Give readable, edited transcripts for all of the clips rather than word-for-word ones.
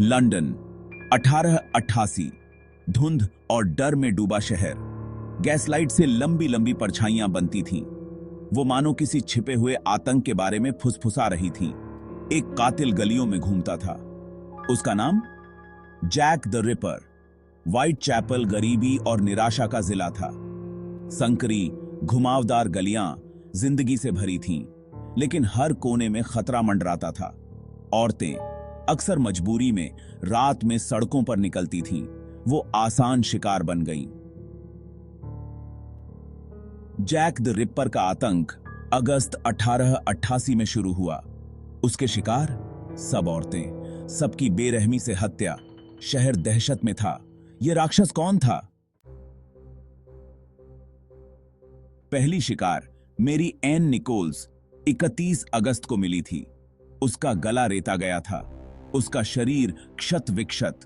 London 1888। धुंध और डर में डूबा शहर। गैसलाइट से लंबी लंबी परछाइयां बनती थीं। वो मानो किसी छिपे हुए आतंक के बारे में फुसफुसा रही थीं। एक कातिल गलियों में घूमता था। उसका नाम Jack the Ripper. Whitechapel गरीबी और निराशा का जिला था। संकरी घुमावदार गलियां जिंदगी से भरी थीं, लेकिन हर कोने में खतरा मंडराता था। औरतें अक्सर मजबूरी में रात में सड़कों पर निकलती थीं। वो आसान शिकार बन गईं। जैक द रिपर का आतंक अगस्त 1888 में शुरू हुआ। उसके शिकार सब औरतें, सबकी बेरहमी से हत्या। शहर दहशत में था। यह राक्षस कौन था? पहली शिकार मेरी एन निकोल्स 31 अगस्त को मिली थी। उसका गला रेता गया था, उसका शरीर क्षत विक्षत।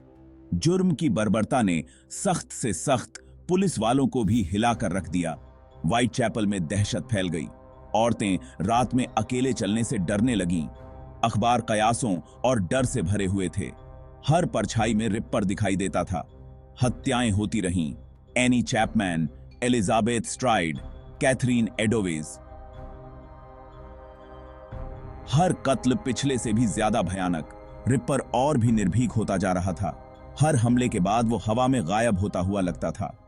जुर्म की बर्बरता ने सख्त से सख्त पुलिस वालों को भी हिलाकर रख दिया। व्हाइट चैपल में दहशत फैल गई। औरतें रात में अकेले चलने से डरने लगीं। अखबार कयासों और डर से भरे हुए थे। हर परछाई में रिपर दिखाई देता था। हत्याएं होती रहीं। Annie Chapman, Elizabeth Stride, Catherine Eddowes. हर कत्ल पिछले से भी ज्यादा भयानक। रिपर और भी निर्भीक होता जा रहा था। हर हमले के बाद वो हवा में गायब होता हुआ लगता था।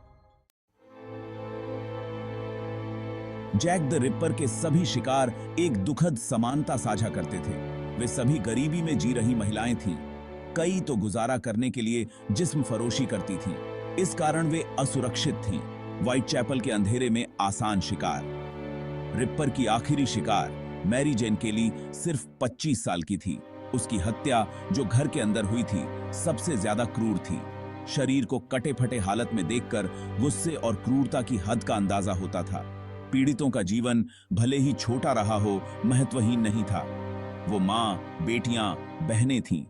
जैक द रिपर के सभी शिकार एक दुखद समानता साझा करते थे। वे सभी गरीबी में जी रही महिलाएं थीं। कई तो गुजारा करने के लिए जिस्म फरोशी करती थीं। इस कारण वे असुरक्षित थीं। व्हाइट चैपल के अंधेरे में आसान शिकार। रिपर की आखिरी शिकार मैरी जेन केली सिर्फ 25 साल की थी। उसकी हत्या जो घर के अंदर हुई थी, सबसे ज्यादा क्रूर थी। शरीर को कटे फटे हालत में देखकर गुस्से और क्रूरता की हद का अंदाजा होता था। पीड़ितों का जीवन भले ही छोटा रहा हो, महत्वहीन नहीं था। वो मां, बेटियां, बहनें थीं।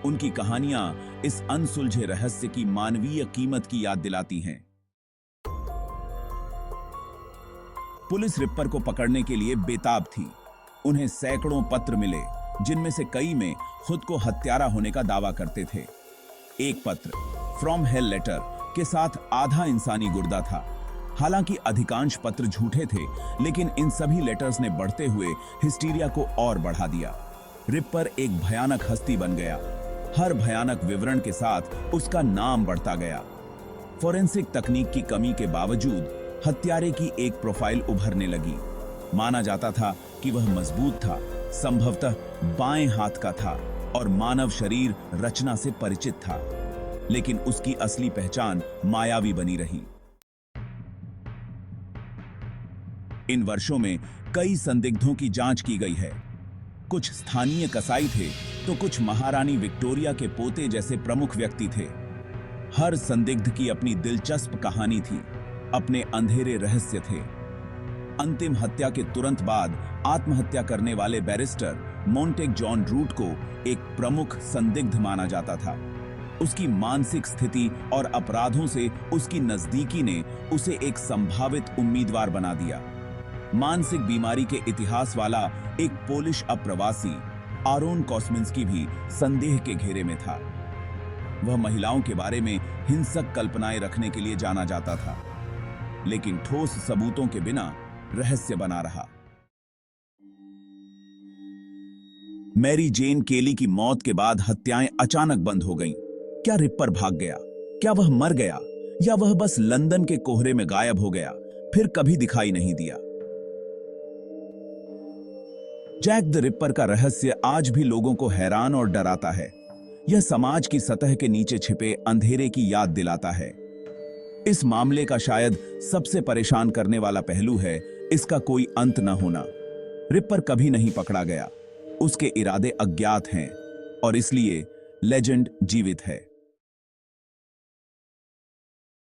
उनकी कहानियां इस अनसुलझे रहस्य की मानवीय कीमत की याद दिलाती हैं। पुलिस रिपर को पकड़ने के लिए बेताब थी। उन्हें सैकड़ों पत्र मिले, जिनमें से कई में खुद को हत्यारा होने का दावा करते थे। एक पत्र फ्रॉम हेल लेटर के साथ आधा इंसानी गुर्दा था। हालांकि अधिकांश पत्र झूठे थे, लेकिन इन सभी लेटर्स ने बढ़ते हुए हिस्टीरिया को और बढ़ा दिया। रिपर एक भयानक हस्ती बन गया। हर भयानक विवरण के साथ उसका नाम बढ़ता गया। फोरेंसिक तकनीक की कमी के बावजूद हत्यारे की एक प्रोफाइल उभरने लगी। माना जाता था कि वह मजबूत था, संभवतः बाएं हाथ का था और मानव शरीर रचना से परिचित था। लेकिन उसकी असली पहचान मायावी बनी रही। इन वर्षों में कई संदिग्धों की जांच की गई है। कुछ स्थानीय कसाई थे, तो कुछ महारानी विक्टोरिया के पोते जैसे प्रमुख व्यक्ति थे। हर संदिग्ध की अपनी दिलचस्प कहानी थी, अपने अंधेरे रहस्य थे। अंतिम हत्या के तुरंत बाद आत्महत्या करने वाले बैरिस्टर मोंटेग जॉन रूट को एक प्रमुख संदिग्ध माना जाता था। उसकी मानसिक स्थिति और अपराधों से उसकी नजदीकी ने उसे एक संभावित उम्मीदवार बना दिया। मानसिक बीमारी के इतिहास वाला एक पोलिश अप्रवासी आरोन कॉस्मिंस्की भी संदेह के घेरे में था। वह महिलाओं के बारे में हिंसक कल्पनाएं रखने के लिए जाना जाता था, लेकिन ठोस सबूतों के बिना रहस्य बना रहा। मैरी जेन केली की मौत के बाद हत्याएं अचानक बंद हो गईं। क्या रिपर भाग गया? क्या वह मर गया? या वह बस लंदन के कोहरे में गायब हो गया, फिर कभी दिखाई नहीं दिया? जैक द रिपर का रहस्य आज भी लोगों को हैरान और डराता है। यह समाज की सतह के नीचे छिपे अंधेरे की याद दिलाता है। इस मामले का शायद सबसे परेशान करने वाला पहलू है इसका कोई अंत न होना। रिपर कभी नहीं पकड़ा गया। उसके इरादे अज्ञात हैं और इसलिए लेजेंड जीवित है।